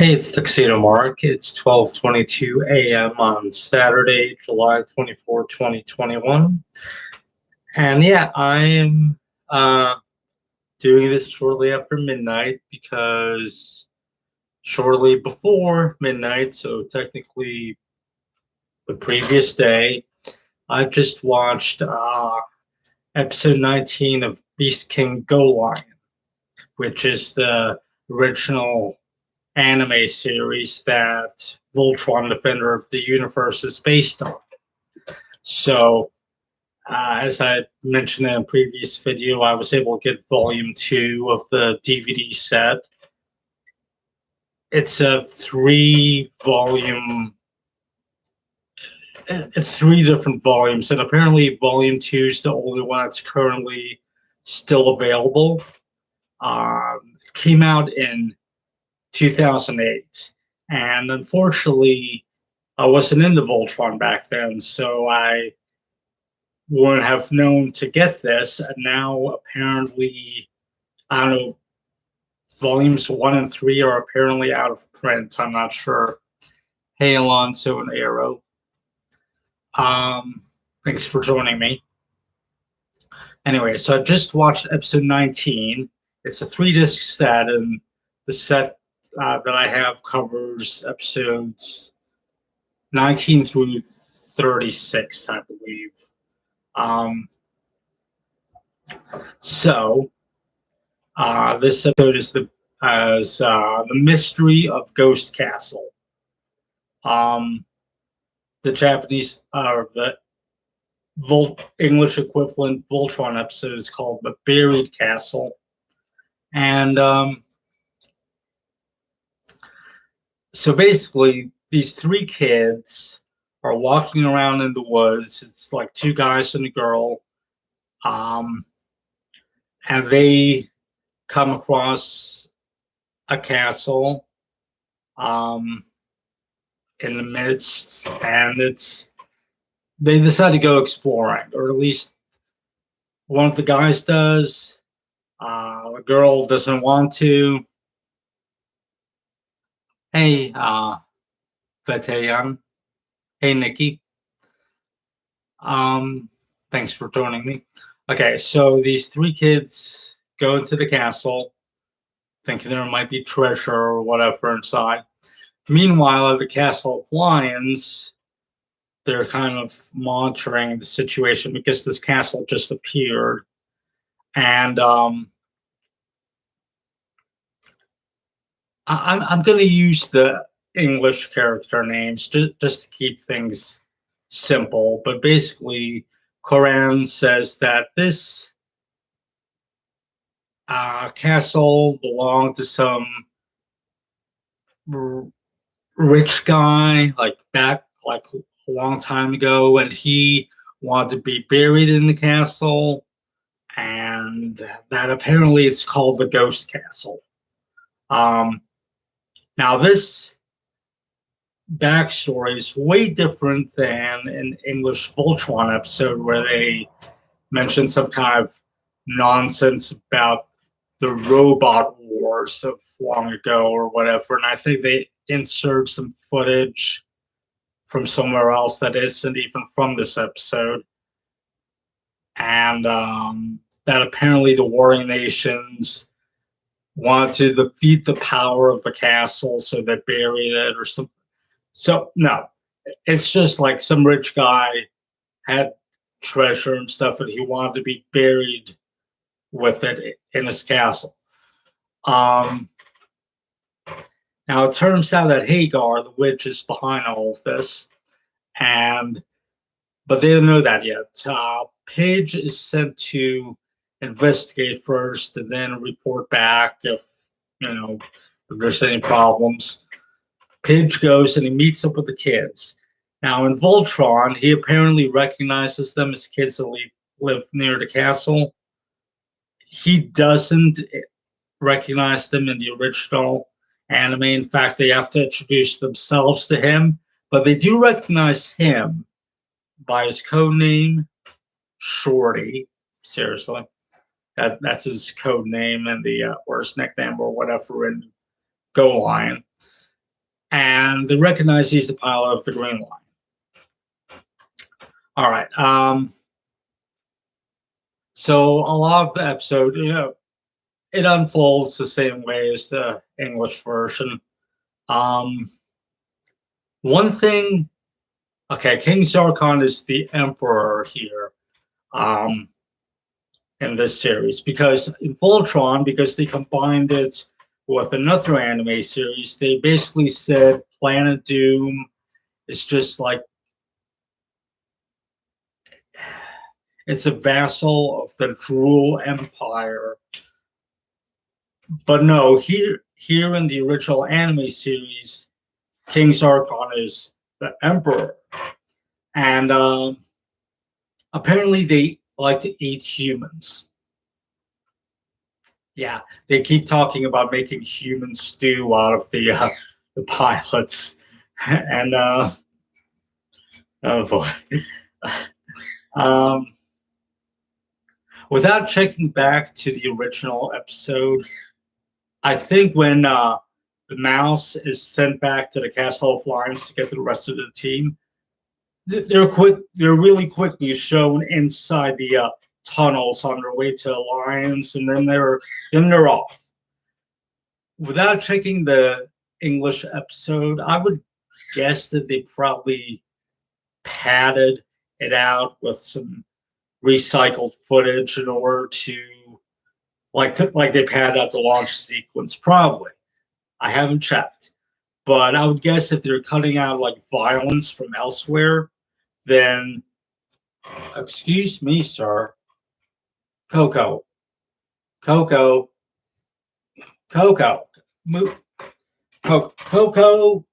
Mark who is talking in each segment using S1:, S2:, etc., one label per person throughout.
S1: Hey, it's Tuxedo Mark. It's 12:22 a.m. on Saturday, July 24, 2021. And yeah, I am doing this shortly after midnight because shortly before midnight, so technically the previous day, I just watched episode 19 of Beast King Golion, which is the original anime series that Voltron, Defender of the Universe, is based on. So, as I mentioned in a previous video, I was able to get volume 2 of the DVD set. It's a it's three different volumes, and apparently volume 2 is the only one that's currently still available. Came out in 2008. And unfortunately, I wasn't into Voltron back then, so I wouldn't have known to get this. And now, apparently, I don't know, volumes 1 and 3 are apparently out of print. I'm not sure. Hey, Alonso and Arrow. Thanks for joining me. Anyway, so I just watched episode 19. It's a 3-disc set, and the set that I have covers episodes 19 through 36, I believe. So this episode is the mystery of Ghost Castle. The Japanese or the English equivalent Voltron episode is called The Buried Castle. And so basically, these 3 kids are walking around in the woods. It's like 2 guys and a girl. And they come across a castle in the midst, and they decide to go exploring, or at least one of the guys does. The girl doesn't want to. Hey, Vetayan. Hey, Nikki. Thanks for joining me. Okay, so these 3 kids go into the castle, thinking there might be treasure or whatever inside. Meanwhile, at the Castle of Lions, they're kind of monitoring the situation because this castle just appeared. And I'm going to use the English character names just to keep things simple. But basically, Koran says that this castle belonged to some rich guy, like a long time ago, and he wanted to be buried in the castle, and that apparently it's called the Ghost Castle. Now this backstory is way different than an English Voltron episode where they mentioned some kind of nonsense about the robot wars of long ago or whatever, and I think they insert some footage from somewhere else that isn't even from this episode, and that apparently the warring nations wanted to defeat the power of the castle, so they buried it or something. So no, it's just like some rich guy had treasure and stuff, and he wanted to be buried with it in his castle. Now it turns out that Hagar, the witch, is behind all of this, but they don't know that yet. Paige is sent to investigate first, and then report back if there's any problems. Paige goes and he meets up with the kids. Now in Voltron, he apparently recognizes them as kids that live near the castle. He doesn't recognize them in the original anime. In fact, they have to introduce themselves to him, but they do recognize him by his code name, Shorty. Seriously, that's his code name and the or his nickname or whatever in Golion. and they recognize he's the pilot of the Green Line. All right. So a lot of the episode, it unfolds the same way as the English version. One thing, okay, King Zarkon is the emperor here, in this series, because in Voltron, because they combined it with another anime series, they basically said Planet Doom is just like, it's a vassal of the Drool Empire. But no, here in the original anime series, King Zarkon is the emperor, and apparently they like to eat humans. Yeah, they keep talking about making human stew out of the pilots, and oh boy. um, Without checking back to the original episode, I think when the mouse is sent back to the Castle of Lions to get the rest of the team, they're really quickly shown inside the tunnels on their way to Lions, and then they're off. Without checking the English episode, I would guess that they probably padded it out with some recycled footage in order to like they padded out the launch sequence. Probably, I haven't checked, but I would guess if they're cutting out like violence from elsewhere, then excuse me, sir, Coco, Coco, Coco, move, Coco.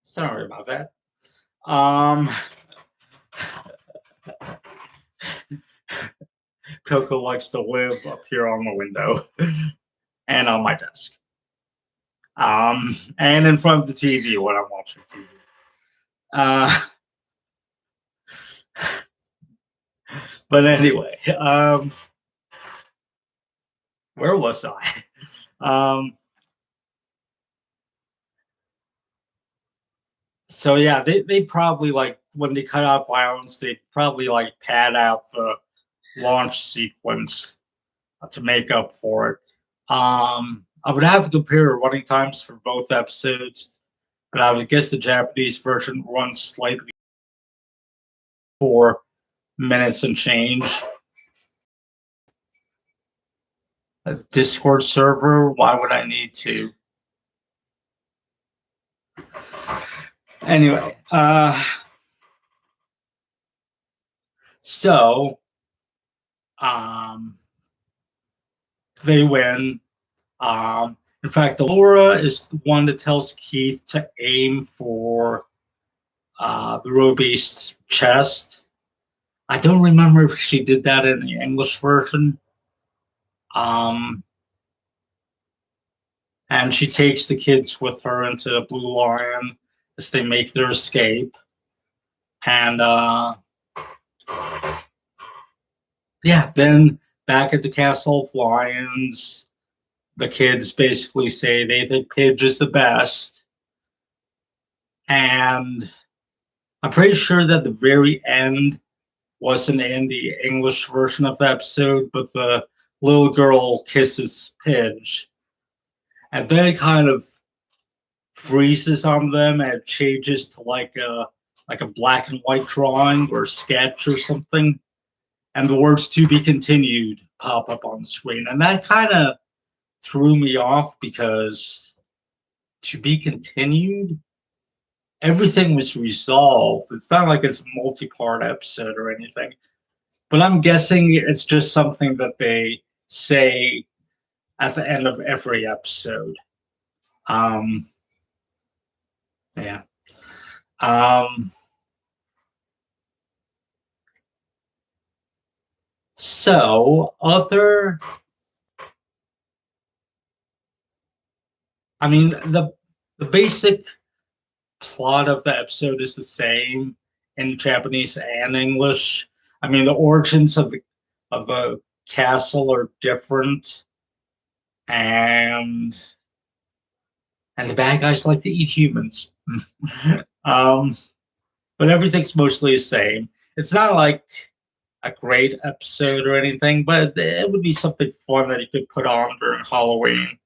S1: Sorry about that. Coco likes to live up here on the window and on my desk. And in front of the TV when I'm watching TV. But anyway, where was I? So yeah, they probably like when they cut out violence, they probably like pad out the launch sequence to make up for it. I would have to compare running times for both episodes, but I would guess the Japanese version runs slightly 4 minutes and change. A Discord server, why would I need to? Anyway, so they win. In fact, Laura is the one that tells Keith to aim for the Ruby's chest. I don't remember if she did that in the English version. And she takes the kids with her into the Blue Lion as they make their escape. And yeah, then back at the Castle of Lions, the kids basically say they think Pidge is the best. And I'm pretty sure that the very end wasn't in the English version of the episode, but the little girl kisses Pidge. And then it kind of freezes on them and it changes to like a black and white drawing or sketch or something. And the words "to be continued" pop up on the screen. And that kind of threw me off because to be continued, everything was resolved. It's not like it's a multi-part episode or anything. But I'm guessing it's just something that they say at the end of every episode. Yeah. So other, I mean, the basic plot of the episode is the same in Japanese and English. I mean, the origins of the castle are different. and the bad guys like to eat humans. um, but everything's mostly the same. It's not like a great episode or anything, but it would be something fun that you could put on during Halloween.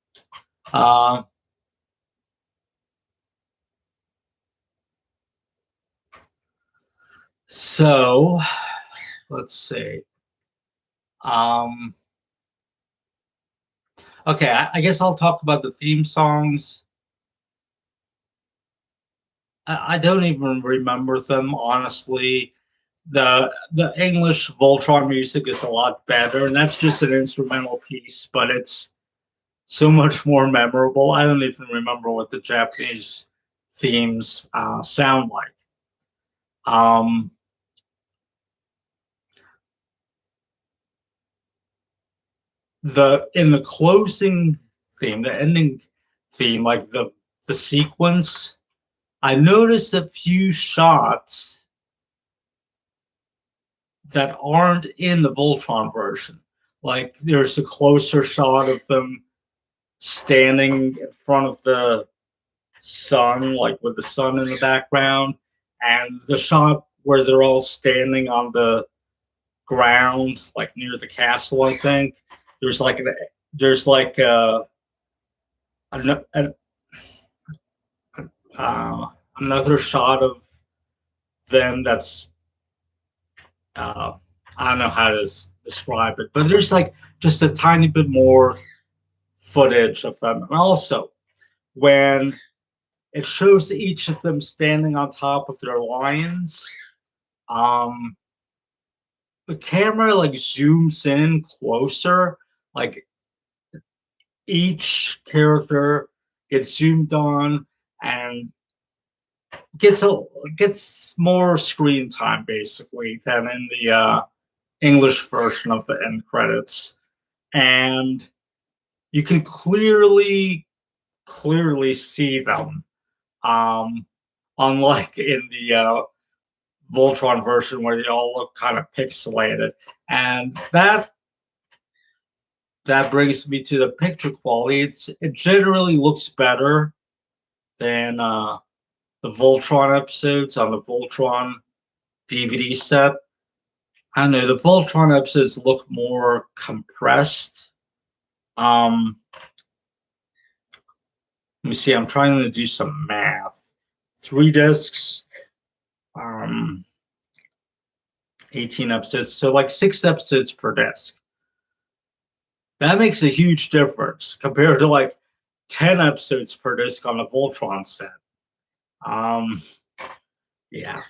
S1: Uh, so let's see. Um, okay, I guess I'll talk about the theme songs. I don't even remember them, honestly. The English Voltron music is a lot better, and that's just an instrumental piece, but it's so much more memorable. I don't even remember what the Japanese themes sound like. Um, the in the closing theme, the ending theme, like the sequence, I noticed a few shots that aren't in the Voltron version. Like there's a closer shot of them standing in front of the sun, like with the sun in the background, and the shot where they're all standing on the ground, like near the castle. I think there's like there's like a, uh, another shot of them that's uh, I don't know how to describe it, but there's like just a tiny bit more footage of them. And also, when it shows each of them standing on top of their lions, um, the camera like zooms in closer, like each character gets zoomed on and gets a gets more screen time basically than in the English version of the end credits, and you can clearly see them. Um, Unlike in the Voltron version where they all look kind of pixelated, and that brings me to the picture quality. It generally looks better than the Voltron episodes on the Voltron DVD set. I don't know. The Voltron episodes look more compressed. Um, Let me see. I'm trying to do some math. 3 discs, um, 18 episodes. So like 6 episodes per disc. That makes a huge difference compared to like 10 episodes per disc on the Voltron set. Um, yeah.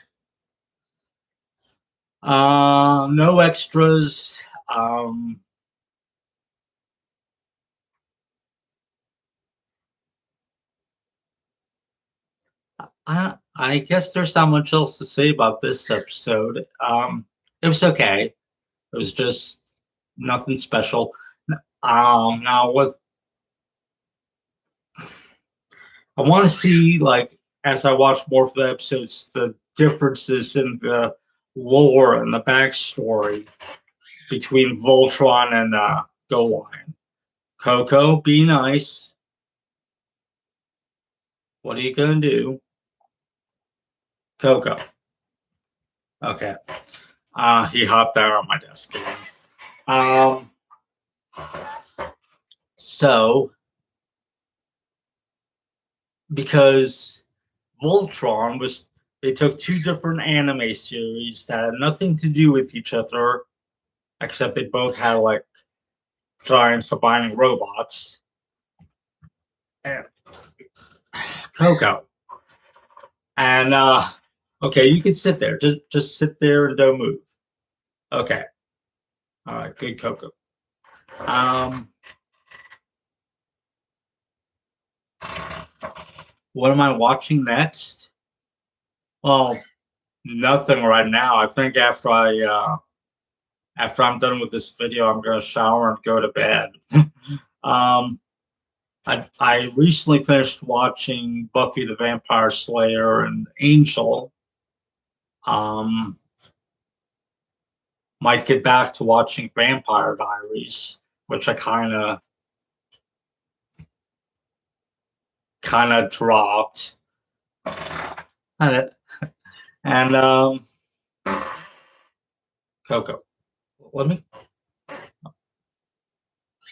S1: No extras. I guess there's not much else to say about this episode. It was okay. It was just nothing special. Now what I want to see, like, as I watch more of the episodes, the differences in the lore and the backstory between Voltron and Golion. Coco, be nice. What are you gonna do, Coco? Okay. He hopped out on my desk again. Um, so because Voltron was, they took two different anime series that had nothing to do with each other, except they both had like giant combining robots. And Coco. And okay, you can sit there. Just sit there and don't move. Okay. All right, good Coco. Um what am I watching next? Well, nothing right now. I think after I'm done with this video, I'm gonna shower and go to bed. um I recently finished watching Buffy the Vampire Slayer and Angel. Um might get back to watching Vampire Diaries, which I kind of kind of dropped. And Coco, let me.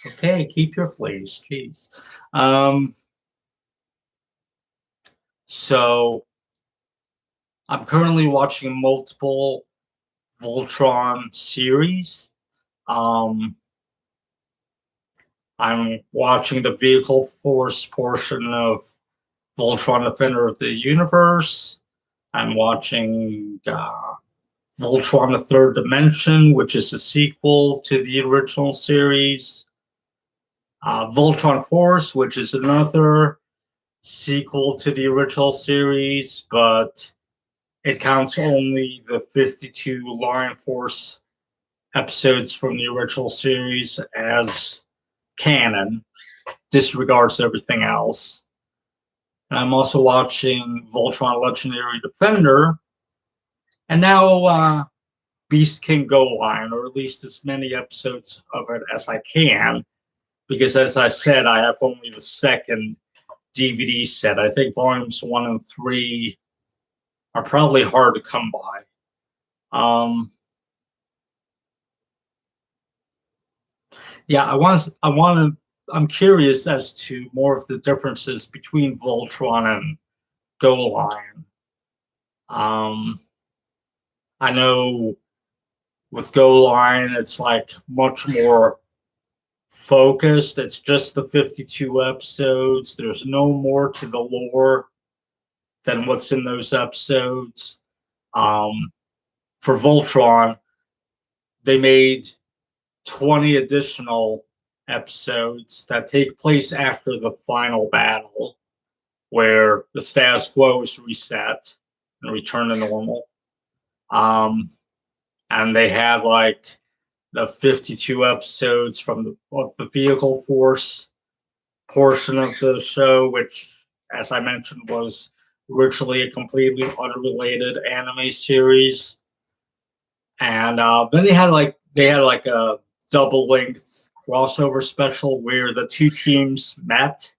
S1: Okay, keep your fleas, jeez. So I'm currently watching multiple Voltron series. I'm watching the Vehicle Force portion of Voltron Defender of the Universe. I'm watching Voltron the Third Dimension, which is a sequel to the original series. Voltron Force, which is another sequel to the original series, but it counts only the 52 Lion Force episodes from the original series as canon, disregards everything else. And I'm also watching Voltron Legendary Defender, and now Beast King Golion, or at least as many episodes of it as I can, because as I said, I have only the second DVD set. I think volumes 1 and 3 are probably hard to come by. Yeah, I'm curious as to more of the differences between Voltron and Golion. I know with Golion, it's like much more focused. It's just the 52 episodes. There's no more to the lore than what's in those episodes. For Voltron, they made 20 additional episodes that take place after the final battle, where the status quo is reset and return to normal. And they have like the 52 episodes from the Vehicle Force portion of the show, which, as I mentioned, was originally a completely unrelated anime series. And then they had like a double length crossover special where the two teams met,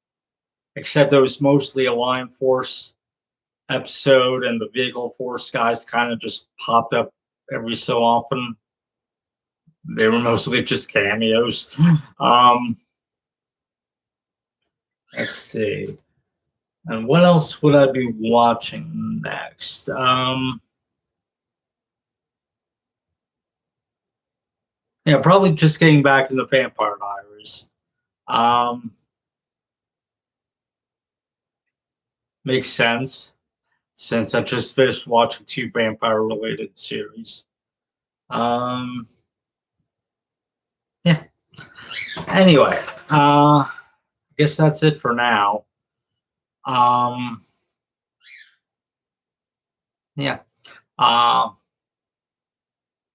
S1: except it was mostly a Lion Force episode, and the Vehicle Force guys kind of just popped up every so often. They were mostly just cameos. Let's see. And what else would I be watching next? Yeah, probably just getting back into Vampire Diaries. Makes sense since I just finished watching 2 vampire-related series. Yeah. Anyway, I guess that's it for now. Yeah.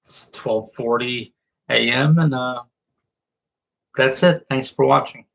S1: It's 12:40 a.m. and that's it. Thanks for watching.